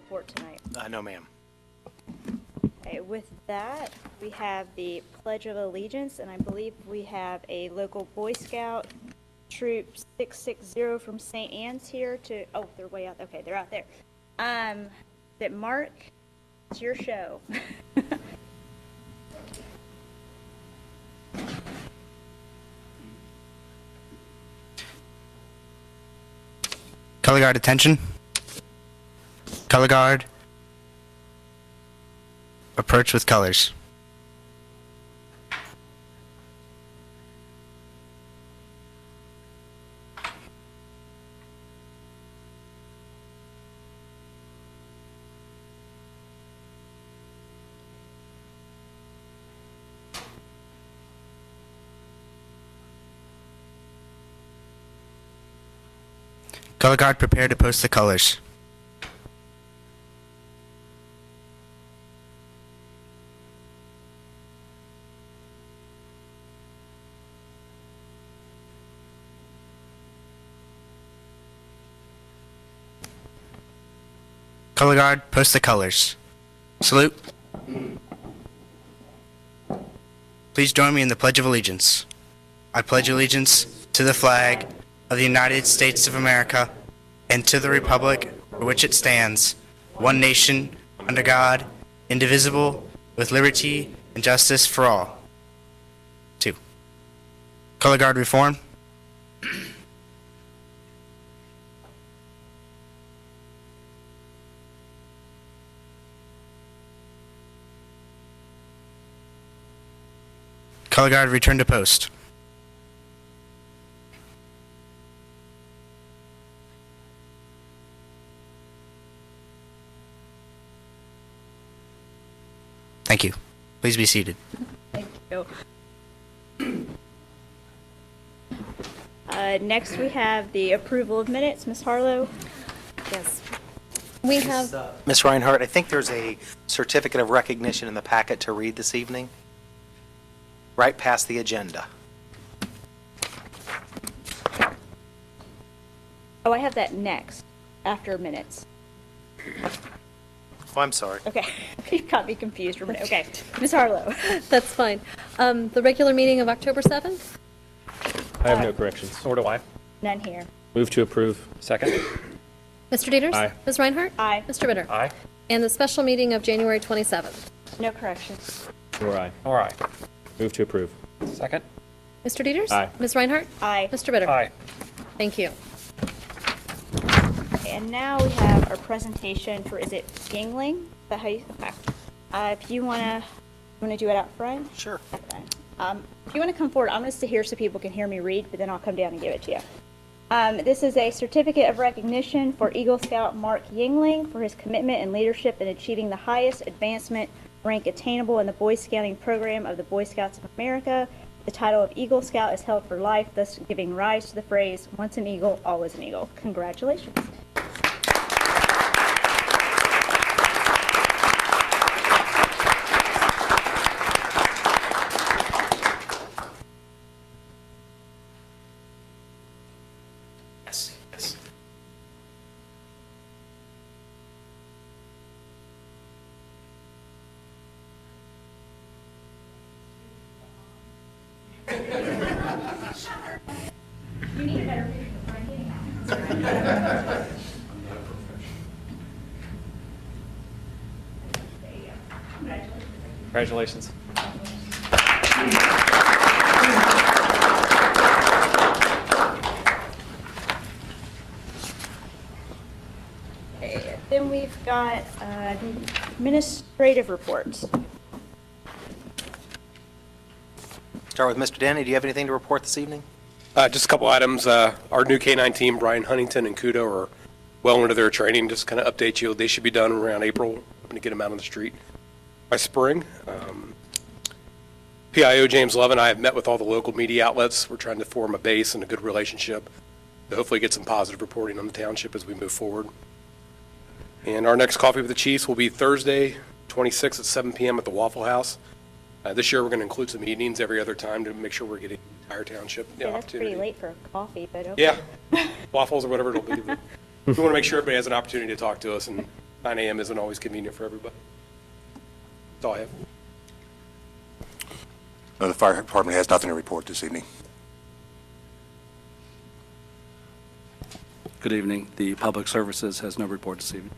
report tonight? No, ma'am. Okay, with that, we have the Pledge of Allegiance, and I believe we have a local Boy Scout Troop 660 from St. Anne's here to, oh, they're way out, okay, they're out there. That Mark, it's your show. Color guard attention. Color guard. Approach with colors. Color guard, prepare to post the colors. Color guard, post the colors. Salute. Please join me in the Pledge of Allegiance. I pledge allegiance to the flag of the United States of America and to the republic for which it stands, one nation, under God, indivisible, with liberty and justice for all. 2. Color guard reform. Color guard, return to post. Thank you. Please be seated. Thank you. Next, we have the approval of minutes. Ms. Harlow? Yes. We have, Ms. Reinhardt, I think there's a certificate of recognition in the packet to read this evening, right past the agenda. Oh, I have that next, after minutes. Oh, I'm sorry. Okay, you got me confused for a minute. Okay, Ms. Harlow? that's fine. The regular meeting of October 7th? I have no corrections. Nor do I. None here. Move to approve. Second. Mr. Dieters? Aye. Ms. Reinhardt? Aye. Mr. Ritter? Aye. And the special meeting of January 27th? No corrections. Nor I. All right. Move to approve. Second. Mr. Dieters? Aye. Ms. Reinhardt? Aye. Mr. Ritter? Aye. Thank you. And now we have our presentation for, is it Yingling? Is that how you, okay. If you wanna do it out front? Sure. Okay. If you want to come forward, I'm going to sit here so people can hear me read, but then I'll come down and give it to you. This is a certificate of recognition for Eagle Scout Mark Yingling for his commitment and leadership in achieving the highest advancement rank attainable in the Boy Scouting program of the Boy Scouts of America. The title of Eagle Scout is held for life, thus giving rise to the phrase, once an Eagle, always an Eagle. Congratulations. Yes, yes. Congratulations. Okay, then we've got administrative reports. Start with Mr. Denny. Do you have anything to report this evening? Just a couple items. Our new K-9 team, Brian Huntington and Kudo, are well into their training. Just kind of update you. They should be done around April. I'm going to get them out on the street by spring. PIO James Love and I have met with all the local media outlets. We're trying to form a base and a good relationship to hopefully get some positive reporting on the township as we move forward. And our next coffee with the Chiefs will be Thursday, 26th at 7 p.m. at the Waffle House. This year, we're going to include some evenings every other time to make sure we're getting the entire township the Yeah, that's opportunity. pretty late for coffee, but okay. Yeah, waffles or whatever it'll be. But we want to make sure everybody has an opportunity to talk to us and 9 a.m. isn't always convenient for everybody. That's all I have. The fire department has nothing to report this evening. Good evening. The Public Services has no report this evening.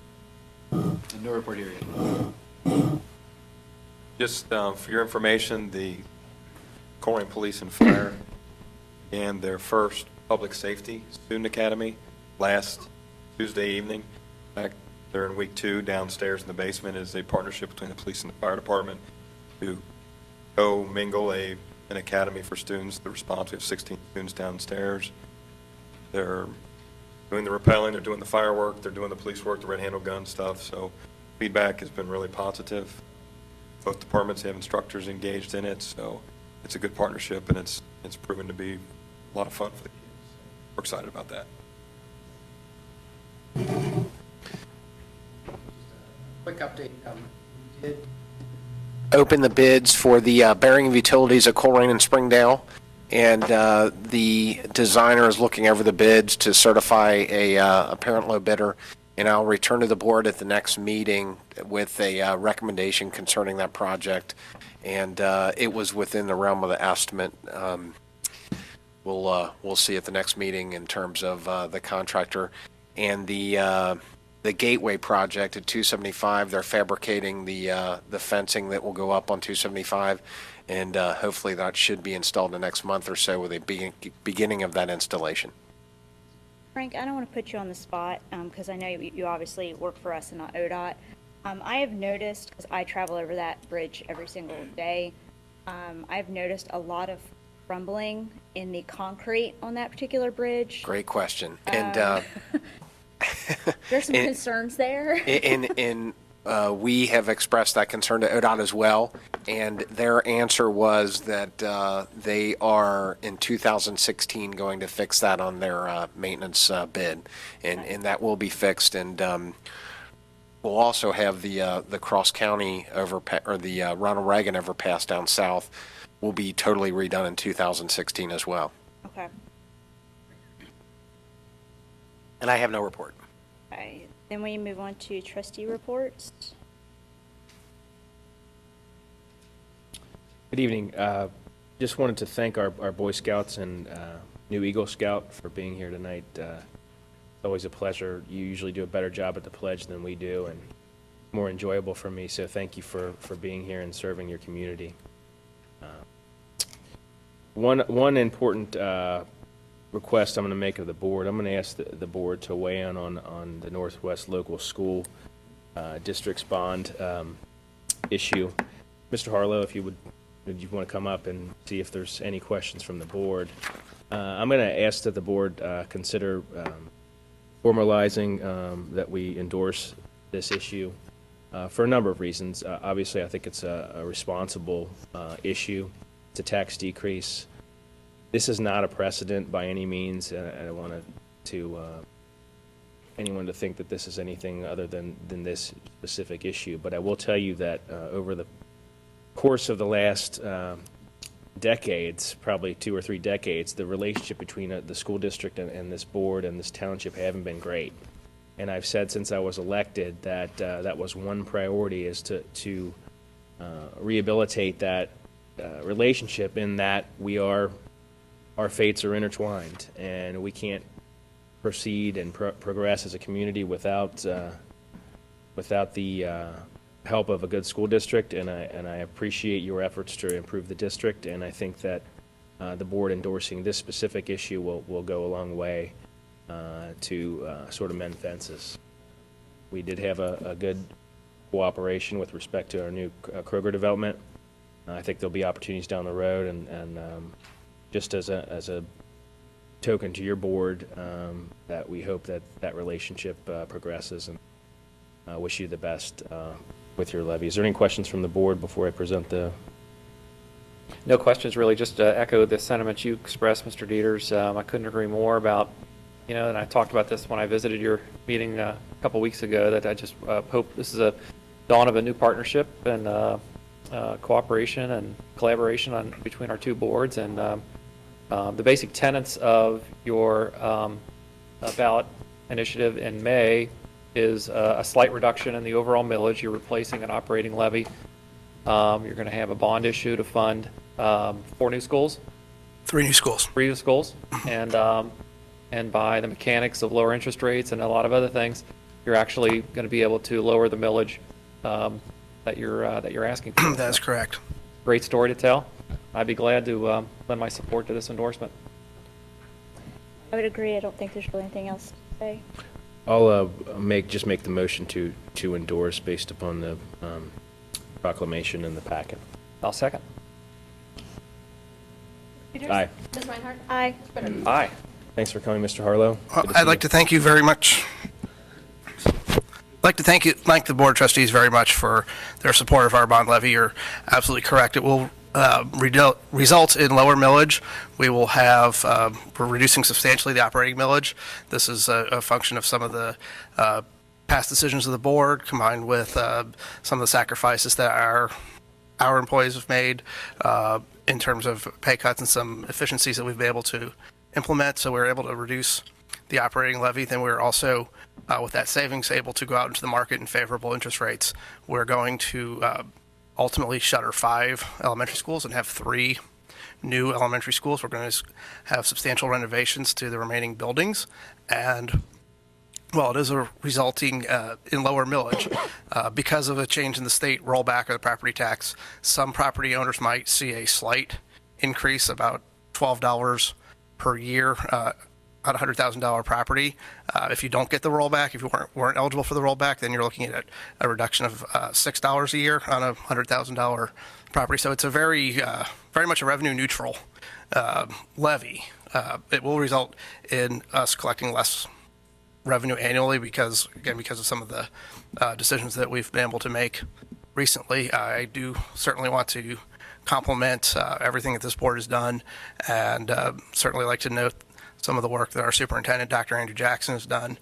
No report here yet. Just for your information, the Colerain Police and Fire began their first public safety student academy last Tuesday evening. Back there in week 2, downstairs in the basement is a partnership between the police and the fire department to co-mingle an academy for students. The response, we have 16 students downstairs. They're doing the rappelling, they're doing the firework, they're doing the police work, the red handle gun stuff. So feedback has been really positive. Both departments have instructors engaged in it, so it's a good partnership, and it's proven to be a lot of fun for the kids. We're excited about that. Quick update. We did open the bids for the bearing of utilities at Colerain and Springdale, and the designer is looking over the bids to certify a parent low bidder, and I'll return to the board at the next meeting with a recommendation concerning that project, and it was within the realm of the estimate. We'll see at the next meeting in terms of the contractor and the Gateway project at 275. They're fabricating the fencing that will go up on 275, and hopefully that should be installed in the next month or so with a beginning of that installation. Frank, I don't want to put you on the spot because I know you obviously work for us and not ODOT. I have noticed, because I travel over that bridge every single day, I've noticed a lot of crumbling in the concrete on that particular bridge. Great question. And There's some concerns there. And we have expressed that concern to ODOT as well, and their answer was that they are in 2016 going to fix that on their maintenance bid, and that will be fixed. And we'll also have the Cross County overpass, or the Ronald Reagan overpass down south, will be totally redone in 2016 as well. Okay. And I have no report. Okay. Then we move on to trustee reports. Good evening. Just wanted to thank our Boy Scouts and new Eagle Scout for being here tonight. It's always a pleasure. You usually do a better job at the pledge than we do, and more enjoyable for me, so thank you for being here and serving your community. One important request I'm going to make of the board, I'm going to ask the board to weigh in on the Northwest Local School District's bond issue. Mr. Harlow, if you want to come up and see if there's any questions from the board. I'm going to ask that the board consider formalizing that we endorse this issue for a number of reasons. Obviously, I think it's a responsible issue. It's a tax decrease. This is not a precedent by any means. I don't want anyone to think that this is anything other than this specific issue. But I will tell you that over the course of the last decades, probably 2 or 3 decades, the relationship between the school district and this board and this township haven't been great. And I've said since I was elected that that was one priority, is to rehabilitate that relationship, in that our fates are intertwined, and we can't proceed and progress as a community without the help of a good school district. And I appreciate your efforts to improve the district, and I think that the board endorsing this specific issue will go a long way to sort of mend fences. We did have a good cooperation with respect to our new Kroger development. I think there'll be opportunities down the road, and just as a token to your board, that we hope that relationship progresses, and wish you the best with your levy. Is there any questions from the board before I present the? No questions, really. Just to echo the sentiments you expressed, Mr. Dieters. I couldn't agree more about, and I talked about this when I visited your meeting a couple weeks ago, that I just hope this is a dawn of a new partnership and cooperation and collaboration between our two boards. And the basic tenets of your ballot initiative in May is a slight reduction in the overall millage. You're replacing an operating levy. You're going to have a bond issue to fund 4 new schools. 3 new schools. 3 new schools. And by the mechanics of lower interest rates and a lot of other things, you're actually going to be able to lower the millage that you're asking for. That is correct. Great story to tell. I'd be glad to lend my support to this endorsement. I would agree. I don't think there's really anything else to say. I'll make the motion to endorse based upon the proclamation in the packet. I'll second. Peters? Aye. Ms. Reinhardt? Aye. Mr. Bitter? Aye. Thanks for coming, Mr. Harlow. Good I'd see like you. to thank you very much. I'd like to thank the Board of Trustees very much for their support of our bond levy. You're absolutely correct. It will result in lower millage. We're reducing substantially the operating millage. This is a function of some of the past decisions of the board combined with some of the sacrifices that our employees have made in terms of pay cuts and some efficiencies that we've been able to implement. So we're able to reduce the operating levy. Then we're also, with that savings, able to go out into the market in favorable interest rates. We're going to ultimately shutter 5 elementary schools and have 3 new elementary schools. We're going to have substantial renovations to the remaining buildings. And well, it is resulting in lower millage because of a change in the state rollback of the property tax. Some property owners might see a slight increase, about $12 per year on a $100,000 property. If you don't get the rollback, if you weren't eligible for the rollback, then you're looking at a reduction of $6 a year on a $100,000 property. So it's a very much a revenue neutral levy. It will result in us collecting less revenue annually because of some of the decisions that we've been able to make recently. I do certainly want to compliment everything that this board has done, and certainly like to note some of the work that our superintendent, Dr. Andrew Jackson, has done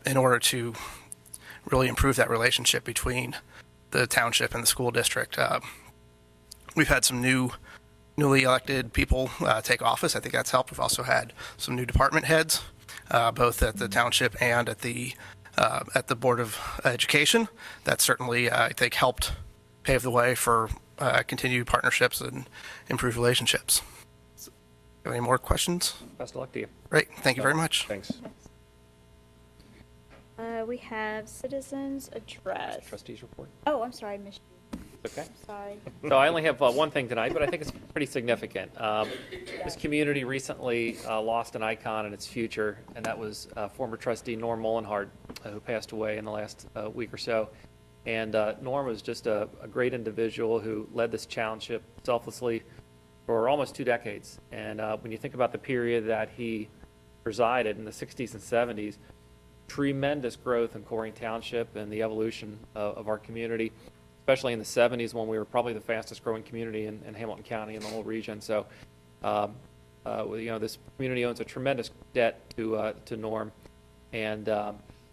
in order to really improve that relationship between the township and the school district. We've had some newly elected people take office. I think that's helped. We've also had some new department heads, both at the township and at the Board of Education. That certainly, I think, helped pave the way for continued partnerships and improved relationships. Any more questions? Best of luck to you. Great. Thank you very much. Thanks. We have citizens address. Trustees report. Oh, I'm sorry, I missed you. Okay. Sorry. So I only have one thing tonight, but I think it's pretty significant. This community recently lost an icon in its future, and that was former trustee Norm Mullenhart, who passed away in the last week or so. And Norm was just a great individual who led this township selflessly for almost 2 decades. And when you think about the period that he resided in the 60s and 70s, tremendous growth in Colerain Township and the evolution of our community, especially in the 70s when we were probably the fastest growing community in Hamilton County and the whole region. So, this community owes a tremendous debt to Norm. And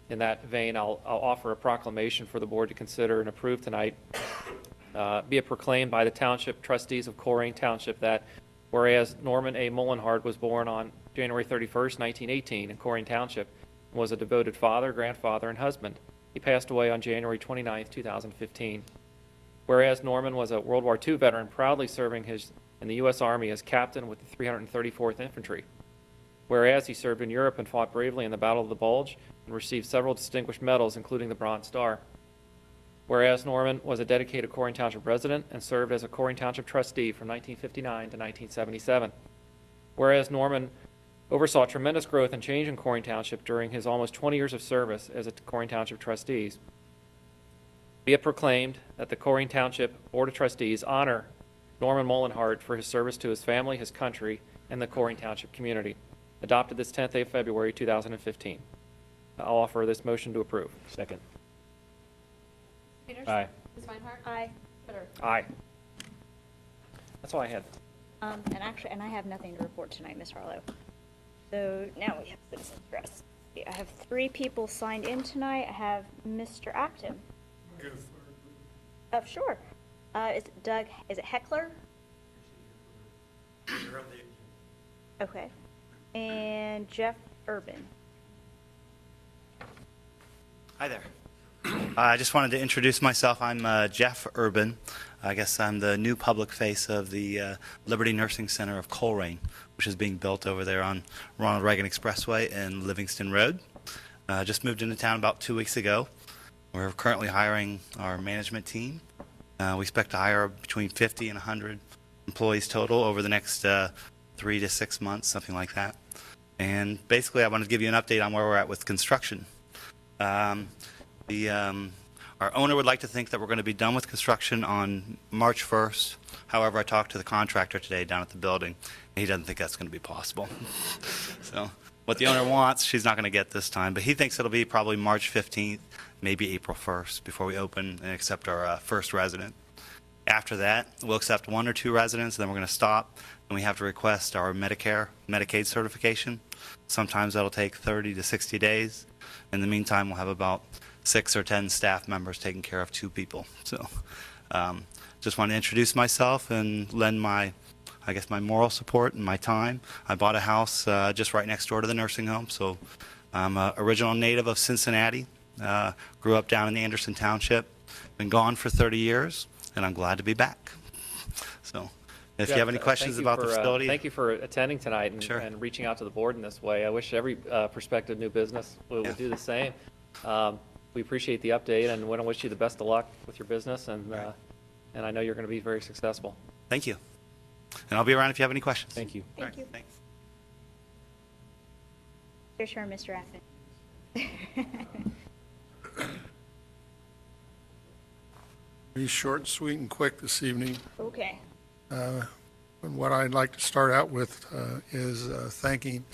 in that vein, I'll offer a proclamation for the board to consider and approve tonight. Be it proclaimed by the Township Trustees of Colerain Township that whereas Norman A. Mullenhart was born on January 31st, 1918 in Colerain Township and was a devoted father, grandfather, and husband, he passed away on January 29th, 2015. Whereas Norman was a World War II veteran, proudly serving in the U.S. Army as captain with the 334th Infantry. Whereas he served in Europe and fought bravely in the Battle of the Bulge and received several distinguished medals, including the Bronze Star. Whereas Norman was a dedicated Colerain Township resident and served as a Colerain Township trustee from 1959 to 1977. Whereas Norman oversaw tremendous growth and change in Colerain Township during his almost 20 years of service as a Colerain Township trustees. Be it proclaimed that the Colerain Township Board of Trustees honor Norman Mullenhart for his service to his family, his country, and the Colerain Township community. Adopted this 10th day of February 2015. I'll offer this motion to approve. Second. Peters? Aye. Ms. Reinhardt? Aye. Bitter? Aye. That's all I had. And I have nothing to report tonight, Ms. Harlow. So now we have citizen address. I have 3 people signed in tonight. I have Mr. Acton. Sure. Is it Doug? Is it Heckler? Okay. And Jeff Urban. Hi there. I just wanted to introduce myself. I'm Jeff Urban. I guess I'm the new public face of the Liberty Nursing Center of Colerain, which is being built over there on Ronald Reagan Expressway and Livingston Road. Just moved into town about 2 weeks ago. We're currently hiring our management team. We expect to hire between 50 and 100 employees total over the next 3 to 6 months, something like that. And basically, I wanted to give you an update on where we're at with construction. Our owner would like to think that we're going to be done with construction on March 1st. However, I talked to the contractor today down at the building, and he doesn't think that's going to be possible. So what the owner wants, she's not going to get this time, but he thinks it'll be probably March 15th, maybe April 1st before we open and accept our first resident. After that, we'll accept 1 or 2 residents, then we're going to stop, and we have to request our Medicaid certification. Sometimes that'll take 30 to 60 days. In the meantime, we'll have about 6 or 10 staff members taking care of 2 people. So just want to introduce myself and lend my moral support and my time. I bought a house just right next door to the nursing home, so I'm an original native of Cincinnati. Grew up down in the Anderson Township. Been gone for 30 years, and I'm glad to be back. So if you have any questions about the facility. Thank you for attending tonight and, Sure. and reaching out to the board in this way. I wish every prospective new business would do the same. We appreciate the update and want to wish you the best of luck with your business, and I know you're going to be very successful. Thank you. And I'll be around if you have any questions. Thank you. Thank you. Thanks. Your turn, Mr. Affen. Be short, sweet, and quick this evening. Okay. And what I'd like to start out with is thanking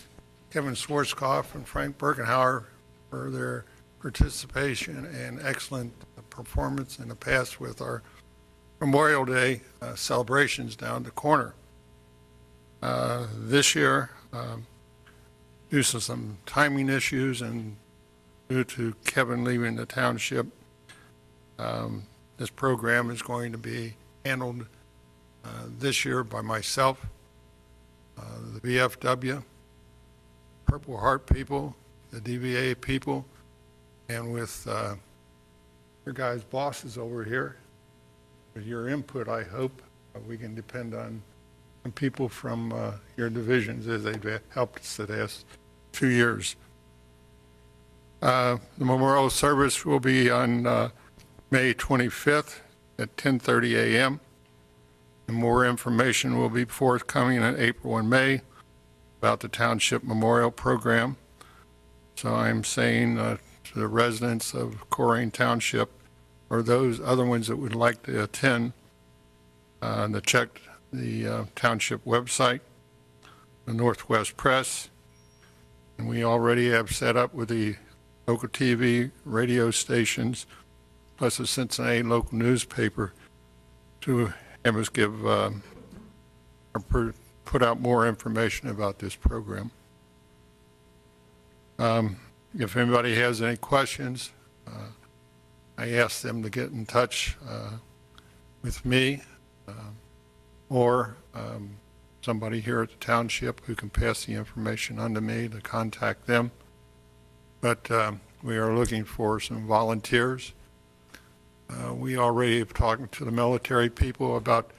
Kevin Schwarzkopf and Frank Birkenhauer for their participation and excellent performance in the past with our Memorial Day celebrations down the corner. This year, due to some timing issues and due to Kevin leaving the township, this program is going to be handled this year by myself, the VFW, Purple Heart people, the DVA people, and with your guys' bosses over here. With your input, I hope we can depend on people from your divisions as they've helped us the last 2 years. The memorial service will be on May 25th at 10:30 a.m. And more information will be forthcoming in April and May about the Township Memorial Program. So I'm saying to the residents of Colerain Township, or those other ones that would like to attend, to check the Township website, the Northwest Press, and we already have set up with the local TV, radio stations, plus the Cincinnati local newspaper to have us give or put out more information about this program. If anybody has any questions, I ask them to get in touch with me or somebody here at the township who can pass the information on to me to contact them. But we are looking for some volunteers. We already have talked to the military people about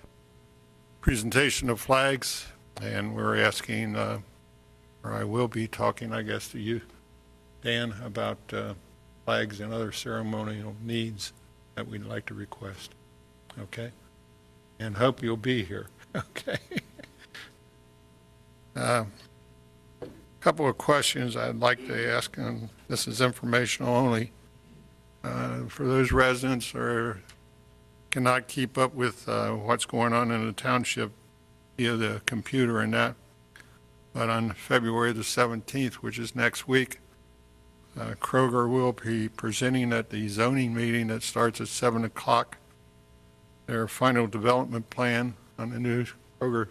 presentation of flags, and we're asking, or I will be talking, I guess, to you, Dan, about flags and other ceremonial needs that we'd like to request. Okay? And hope you'll be here. Okay? Couple of questions I'd like to ask, and this is informational only. For those residents who cannot keep up with what's going on in the township via the computer and that, but on February the 17th, which is next week, Kroger will be presenting at the zoning meeting that starts at 7 o'clock their final development plan on the new Kroger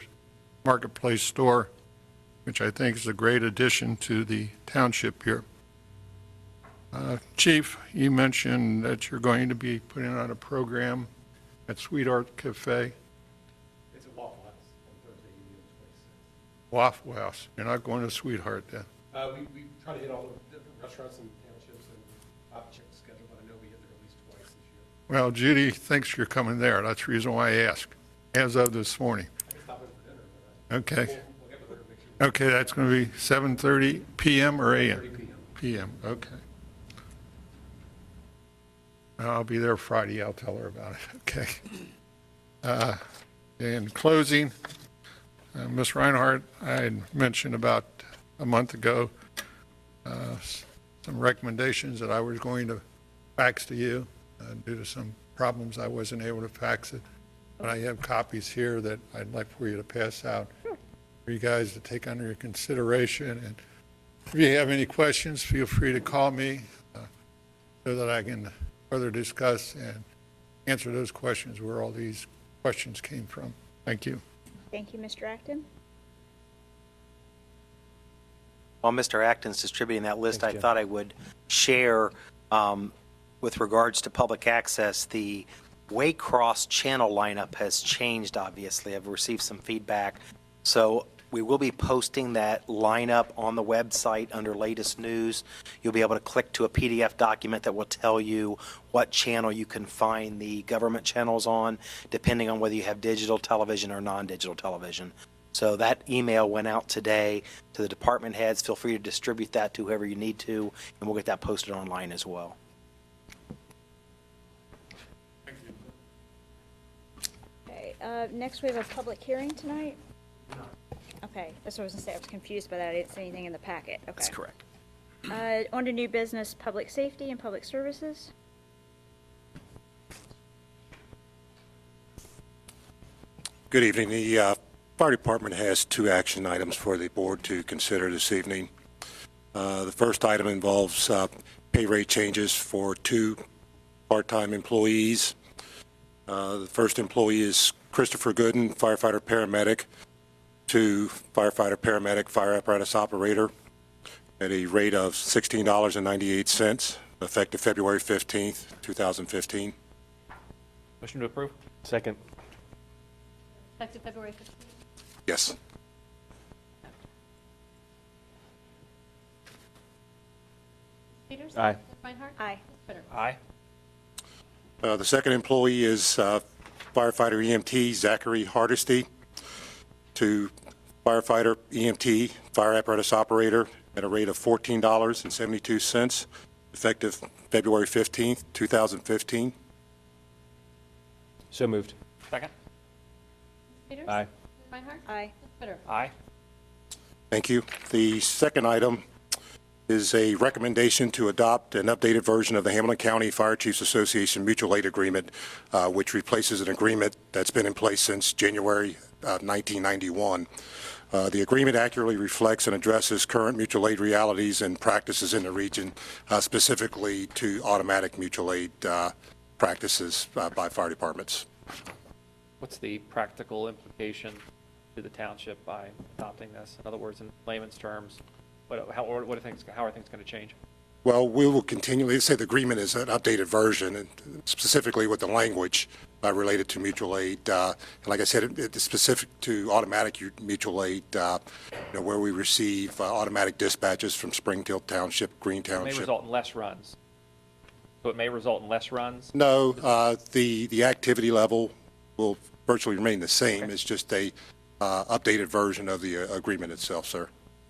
Marketplace store, which I think is a great addition to the township here. Chief, you mentioned that you're going to be putting on a program at Sweetheart Cafe. It's a Waffle House on Thursday evening at 26. Waffle House. You're not going to Sweetheart then? We try to hit all the different restaurants and townships and I'll check the schedule. Well, Judy thinks you're coming there. That's the reason why I asked, as of this morning. Okay. Okay, that's going to be 7:30 PM or AM? PM, okay. I'll be there Friday. I'll tell her about it. Okay. In closing, Ms. Reinhardt, I had mentioned about a month ago some recommendations that I was going to fax to you. Due to some problems, I wasn't able to fax it. But I have copies here that I'd like for you to pass out for you guys to take under your consideration. And if you have any questions, feel free to call me so that I can further discuss and answer those questions, where all these questions came from. Thank you. Thank you, Mr. Acton. While Mr. Acton's distributing that list, I thought I would share with regards to public access, the Waycross channel lineup has changed, obviously. I've received some feedback. So we will be posting that lineup on the website under latest news. You'll be able to click to a PDF document that will tell you what channel you can find the government channels on, depending on whether you have digital television or non-digital television. So that email went out today to the department heads. Feel free to distribute that to whoever you need to, and we'll get that posted online as well. Next, we have a public hearing tonight. Okay, that's what I was going to say. I was confused by that. I didn't see anything in the packet. Okay. That's correct. On to new business, public safety and public services. Good evening. The fire department has two action items for the board to consider this evening. The first item involves pay rate changes for two part-time employees. The first employee is Christopher Gooden, firefighter paramedic, to firefighter paramedic fire apparatus operator at a rate of $16.98, effective February 15th, 2015. Motion to approve? Second. Effective February 15th. Yes. Peters? Aye. Ms. Reinhardt? Aye. Ms. Spitter? Aye. The second employee is firefighter EMT Zachary Hardesty, to firefighter EMT fire apparatus operator at a rate of $14.72, effective February 15th, 2015. So moved. Second? Peters? Aye. Ms. Reinhardt? Aye. Ms. Spitter? Aye. Thank you. The second item is a recommendation to adopt an updated version of the Hamilton County Fire Chiefs Association Mutual Aid Agreement, which replaces an agreement that's been in place since January 1991. The agreement accurately reflects and addresses current mutual aid realities and practices in the region, specifically to automatic mutual aid practices by fire departments. What's the practical implication to the township by adopting this? In other words, in layman's terms, how are things going to change? Well, we will continually say the agreement is an updated version, and specifically with the language related to mutual aid. And like I said, it's specific to automatic mutual aid, where we receive automatic dispatches from Springfield Township, Green It Township. may result in less runs. So it may result in less runs? No, the activity level will virtually remain the same. Okay. It's just a updated version of the agreement itself, sir.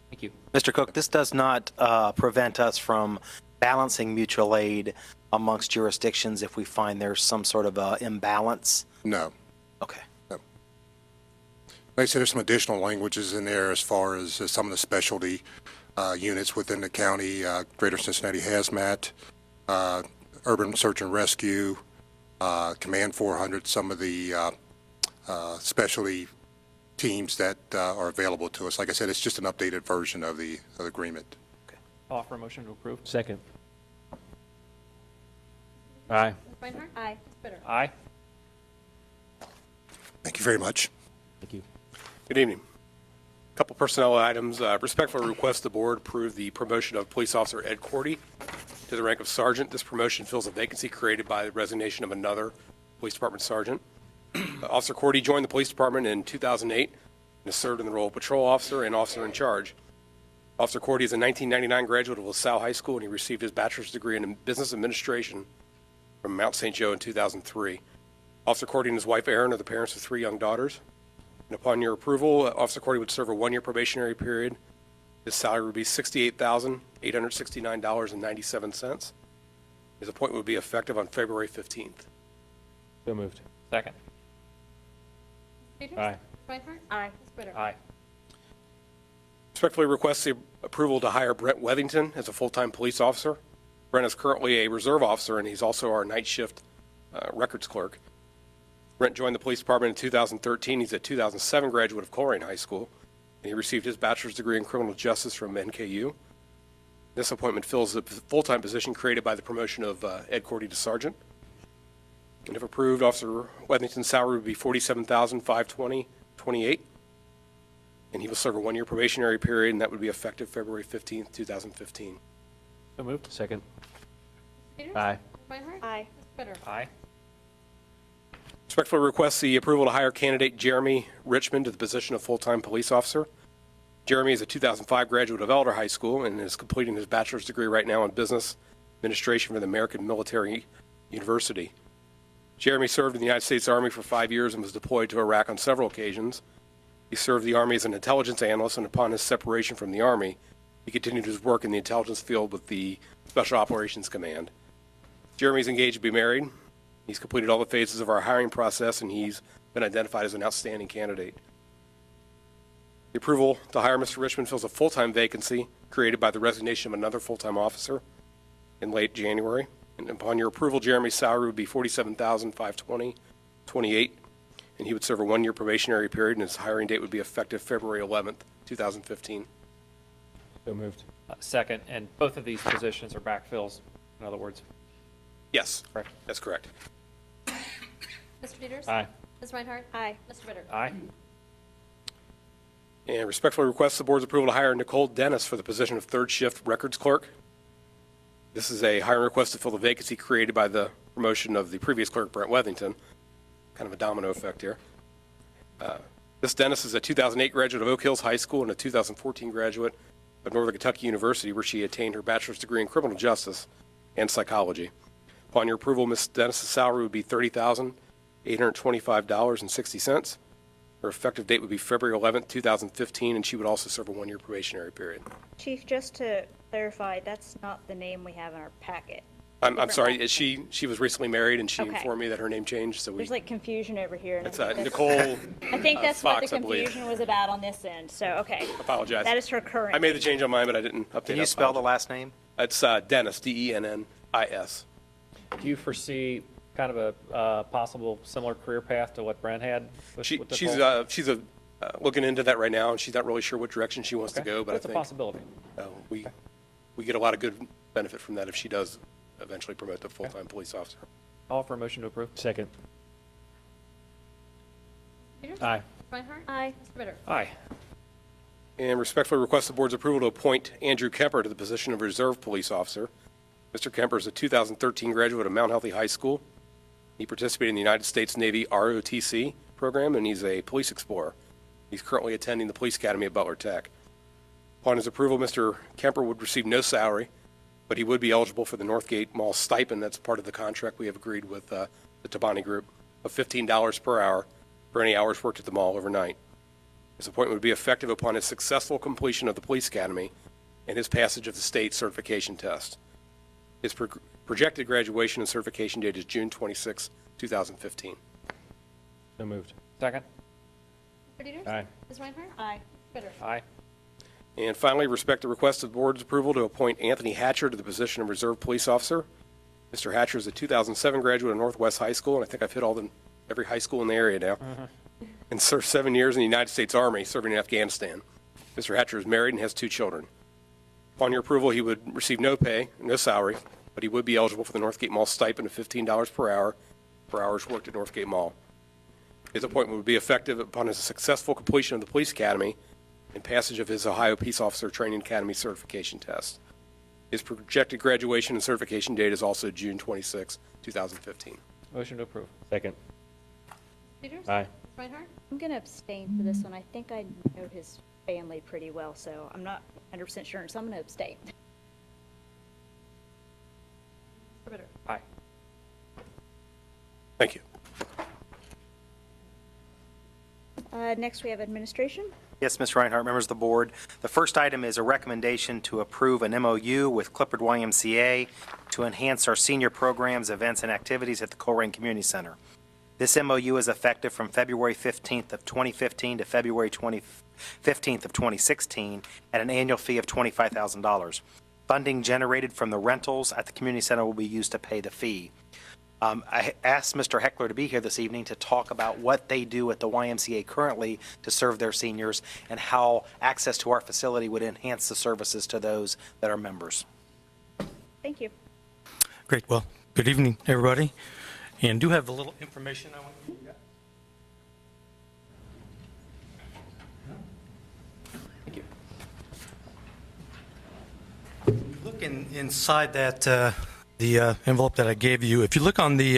Thank you. Mr. Cook, this does not prevent us from balancing mutual aid amongst jurisdictions if we find there's some sort of imbalance? No. Okay. No. Like I said, there's some additional languages in there as far as some of the specialty units within the county, Greater Cincinnati Hazmat, Urban Search and Rescue, Command 400, some of the specialty teams that are available to us. Like I said, it's just an updated version of the agreement. I'll offer a motion to approve. Second. Aye. Ms. Reinhardt? Aye. Ms. Spitter? Aye. Thank you very much. Thank you. Good evening. A couple personnel items. Respectfully request the board approve the promotion of Police Officer Ed Cordy to the rank of sergeant. This promotion fills a vacancy created by the resignation of another police department sergeant. Officer Cordy joined the police department in 2008 and has served in the role of patrol officer and officer in charge. Officer Cordy is a 1999 graduate of LaSalle High School, and he received his bachelor's degree in business administration from Mount St. Joe in 2003. Officer Cordy and his wife Erin are the parents of 3 young daughters. And upon your approval, Officer Cordy would serve a 1-year probationary period. His salary would be $68,869.97. His appointment would be effective on February 15th. So moved. Second. Peters? Aye. Reinhardt? Aye. Ms. Ritter? Aye. Respectfully request the approval to hire Brent Wethington as a full-time police officer. Brent is currently a reserve officer, and he's also our night shift records clerk. Brent joined the police department in 2013. He's a 2007 graduate of Colerain High School, and he received his bachelor's degree in criminal justice from NKU. This appointment fills the full-time position created by the promotion of Ed Cordy to sergeant. And if approved, Officer Wethington's salary would be $47,520.28. And he will serve a 1-year probationary period, and that would be effective February 15th, 2015. So moved. Second. Peters? Aye. Reinhardt? Aye. Ms. Ritter? Aye. Respectfully request the approval to hire candidate Jeremy Richmond to the position of full-time police officer. Jeremy is a 2005 graduate of Elder High School and is completing his bachelor's degree right now in business administration from the American Military University. Jeremy served in the United States Army for 5 years and was deployed to Iraq on several occasions. He served the Army as an intelligence analyst, and upon his separation from the Army, he continued his work in the intelligence field with the Special Operations Command. Jeremy's engaged to be married. He's completed all the phases of our hiring process, and he's been identified as an outstanding candidate. The approval to hire Mr. Richmond fills a full-time vacancy created by the resignation of another full-time officer in late January. And upon your approval, Jeremy's salary would be $47,520.28, and he would serve a 1-year probationary period, and his hiring date would be effective February 11th, 2015. So moved. Second, and both of these positions are backfills, in other words. Yes, Correct. that's correct. Mr. Peters? Aye. Ms. Reinhardt? Aye. Mr. Ritter? Aye. And respectfully request the board's approval to hire Nicole Dennis for the position of 3rd shift records clerk. This is a hiring request to fill the vacancy created by the promotion of the previous clerk, Brent Wethington. Kind of a domino effect here. This Dennis is a 2008 graduate of Oak Hills High School and a 2014 graduate of Northern Kentucky University, where she attained her bachelor's degree in criminal justice and psychology. Upon your approval, Ms. Dennis' salary would be $30,825.60. Her effective date would be February 11th, 2015, and she would also serve a 1-year probationary period. Chief, just to clarify, that's not the name we have in our packet. I'm Different sorry, one. she was recently married, and she Okay. informed me that her name changed, so we, There's like confusion over here. And it's I think Nicole I think that's what Fox, the I believe. confusion was about on this end, so, okay. Apologize. That is her current. I made the change on mine, but I didn't update it. Can you spell the last name? It's Dennis, Dennis. Do you foresee kind of a possible similar career path to what Brent had? With Nicole? She's looking into that right now, and she's not really sure what direction she wants to go, but That's I a think possibility. we get a lot of good benefit from that if she does eventually promote to full-time police officer. Call for a motion to approve. Second. Peters? Aye. Ms. Reinhardt? Aye. Mr. Ritter? Aye. And respectfully request the board's approval to appoint Andrew Kemper to the position of reserve police officer. Mr. Kemper is a 2013 graduate of Mount Healthy High School. He participated in the United States Navy ROTC program, and he's a police explorer. He's currently attending the Police Academy at Butler Tech. Upon his approval, Mr. Kemper would receive no salary, but he would be eligible for the Northgate Mall stipend. That's part of the contract we have agreed with the Tabani Group of $15 per hour for any hours worked at the mall overnight. His appointment would be effective upon his successful completion of the Police Academy and his passage of the state certification test. His projected graduation and certification date is June 26, 2015. So moved. Second. Mr. Peters? Aye. Ms. Reinhardt? Aye. Mr. Ritter? Aye. And finally, respect the request of the board's approval to appoint Anthony Hatcher to the position of reserve police officer. Mr. Hatcher is a 2007 graduate of Northwest High School, and I think I've hit every high school in the area now, and served 7 years in the United States Army, serving in Afghanistan. Mr. Hatcher is married and has 2 children. Upon your approval, he would receive no pay, no salary, but he would be eligible for the Northgate Mall stipend of $15 per hour for hours worked at Northgate Mall. His appointment would be effective upon his successful completion of the Police Academy and passage of his Ohio Peace Officer Training Academy certification test. His projected graduation and certification date is also June 26, 2015. Motion to approve. Second. Peters? Aye. Ms. Reinhardt? I'm going to abstain for this one. I think I know his family pretty well, so I'm not 100% sure, so I'm going to abstain. Mr. Ritter? Aye. Thank you. Next, we have administration. Yes, Ms. Reinhardt, members of the board. The first item is a recommendation to approve an MOU with Clifford YMCA to enhance our senior programs, events, and activities at the Colerain Community Center. This MOU is effective from February 15th of 2015 to February 15th of 2016 at an annual fee of $25,000. Funding generated from the rentals at the community center will be used to pay the fee. I asked Mr. Heckler to be here this evening to talk about what they do at the YMCA currently to serve their seniors and how access to our facility would enhance the services to those that are members. Thank you. Great. Well, good evening, everybody. And do have a little information I want to give you guys. Thank you. Look inside that the envelope that I gave you. If you look on the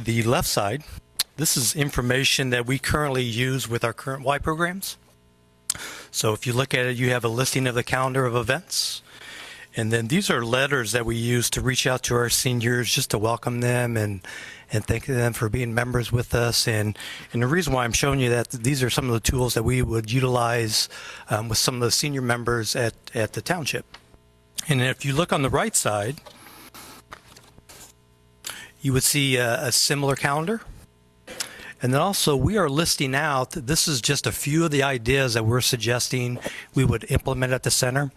left side, this is information that we currently use with our current Y programs. So if you look at it, you have a listing of the calendar of events. And then these are letters that we use to reach out to our seniors just to welcome them and thank them for being members with us. And the reason why I'm showing you that, these are some of the tools that we would utilize with some of the senior members at the township. And if you look on the right side, you would see a similar calendar. And then also we are listing out, this is just a few of the ideas that we're suggesting we would implement at the center.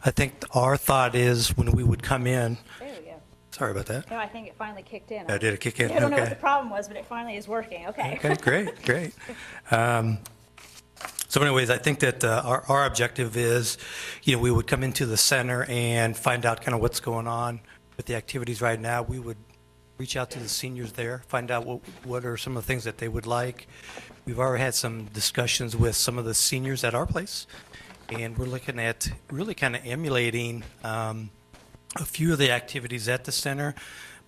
I think our thought is when we would come in. There we go. Sorry about that. No, I think it finally kicked in. Did it kick in? I don't know what Okay. the problem was, but it finally is working. Okay. Okay, great. So anyways, I think that our objective is, we would come into the center and find out kind of what's going on with the activities right now. We would reach out to the seniors there, find out what are some of the things that they would like. We've already had some discussions with some of the seniors at our place, and we're looking at really kind of emulating a few of the activities at the center.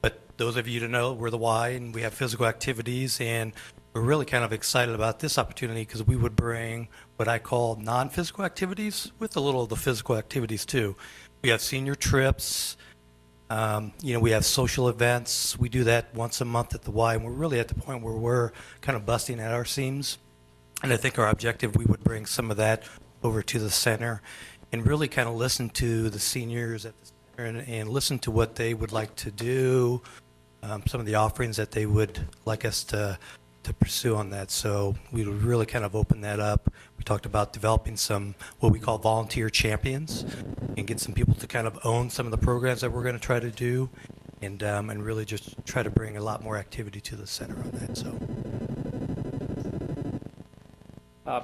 But those of you to know, we're the Y, and we have physical activities, and we're really kind of excited about this opportunity because we would bring what I call non-physical activities with a little of the physical activities too. We have senior trips. We have social events. We do that once a month at the Y, and we're really at the point where we're kind of busting at our seams. And I think our objective, we would bring some of that over to the center and really kind of listen to the seniors at the center and listen to what they would like to do, some of the offerings that they would like us to pursue on that. So we would really kind of open that up. We talked about developing some what we call volunteer champions and get some people to kind of own some of the programs that we're going to try to do and really just try to bring a lot more activity to the center on that.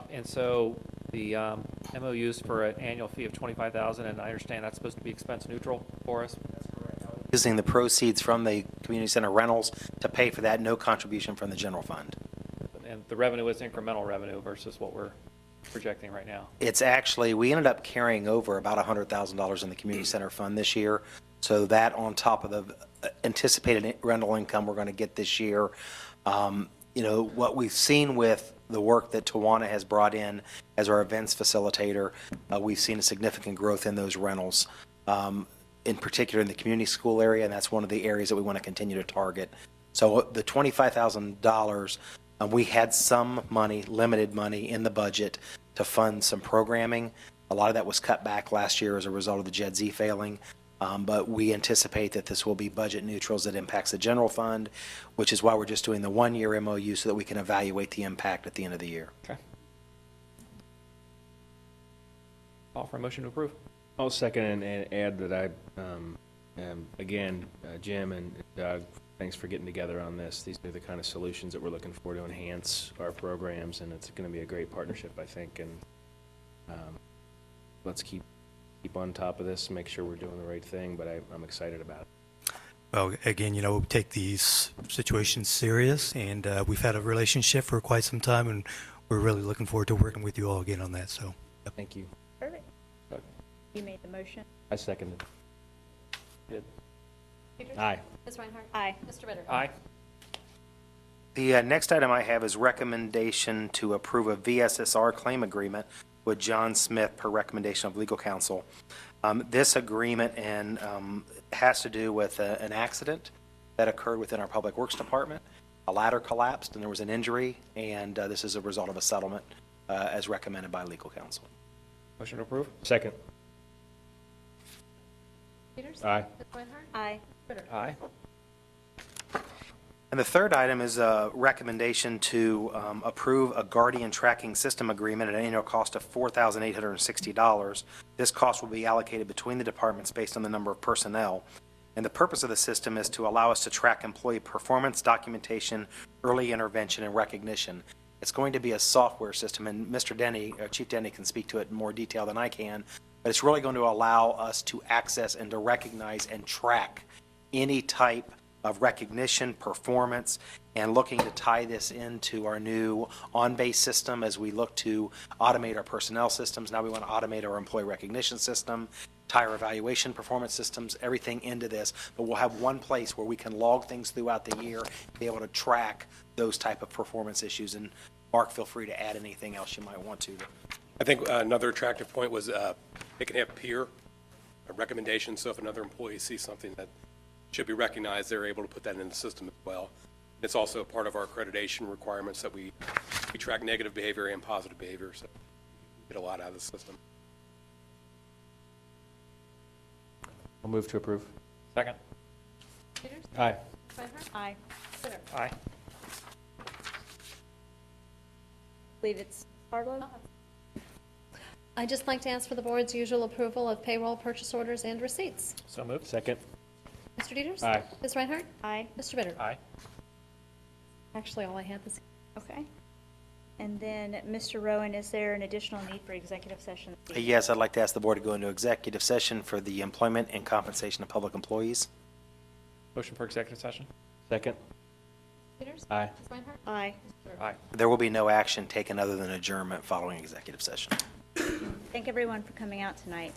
And so the MOUs for an annual fee of $25,000, and I understand that's supposed to be expense neutral for us? Using the proceeds from the community center rentals to pay for that, no contribution from the general fund. And the revenue is incremental revenue versus what we're projecting right now. It's actually, we ended up carrying over about $100,000 in the community center fund this year. So that on top of the anticipated rental income we're going to get this year, what we've seen with the work that Tawana has brought in as our events facilitator, we've seen a significant growth in those rentals, in particular in the community school area, and that's one of the areas that we want to continue to target. So the $25,000, we had some money, limited money in the budget to fund some programming. A lot of that was cut back last year as a result of the Jed Z failing. But we anticipate that this will be budget neutral as it impacts the general fund, which is why we're just doing the one-year MOU so that we can evaluate the impact at the end of the year. Okay. Call for a motion to approve. I'll second and add that again, Jim and Doug, thanks for getting together on this. These are the kind of solutions that we're looking for to enhance our programs, and it's going to be a great partnership, I think. And let's keep on top of this, make sure we're doing the right thing, but I'm excited about it. Well, again, we take these situations serious, and we've had a relationship for quite some time, and we're really looking forward to working with you all again on that. So, yep. Thank you. Perfect. You made the motion. I seconded. Good. Peters? Aye. Ms. Reinhardt? Aye. Mr. Ritter? Aye. The next item I have is recommendation to approve a VSSR claim agreement with John Smith per recommendation of legal counsel. This agreement has to do with an accident that occurred within our Public Works Department. A ladder collapsed and there was an injury, and this is a result of a settlement as recommended by legal counsel. Motion to approve? Second. Peters? Aye. Ms. Reinhardt? Aye. Ritter? Aye. And the third item is a recommendation to approve a Guardian Tracking System Agreement at an annual cost of $4,860. This cost will be allocated between the departments based on the number of personnel. And the purpose of the system is to allow us to track employee performance, documentation, early intervention, and recognition. It's going to be a software system, and Mr. Denny, Chief Denny, can speak to it in more detail than I can, but it's really going to allow us to access and to recognize and track any type of recognition, performance, and looking to tie this into our new on-base system as we look to automate our personnel systems. Now we want to automate our employee recognition system, tie our evaluation performance systems, everything into this, but we'll have one place where we can log things throughout the year, be able to track those type of performance issues. And Mark, feel free to add anything else you might want to. I think another attractive point was it can have peer recommendations, so if another employee sees something that should be recognized, they're able to put that in the system as well. It's also part of our accreditation requirements that we track negative behavior and positive behavior, so we get a lot out of the system. I'll move to approve. Second? Peters? Aye. Reinhardt? Aye. Ritter? Aye. Believe it's Harlow? I'd just like to ask for the board's usual approval of payroll, purchase orders, and receipts. So moved. Second. Mr. Dieters? Aye. Ms. Reinhardt? Aye. Mr. Bitter? Aye. Actually, all I had this. Okay. And then, Mr. Rowan, is there an additional need for executive session? Yes, I'd like to ask the board to go into executive session for the employment and compensation of public employees. Motion for executive session? Second. Peters? Aye. Ms. Reinhardt? Aye. Mr. Bitter? Aye. There will be no action taken other than adjournment following executive session. Thank everyone for coming out tonight.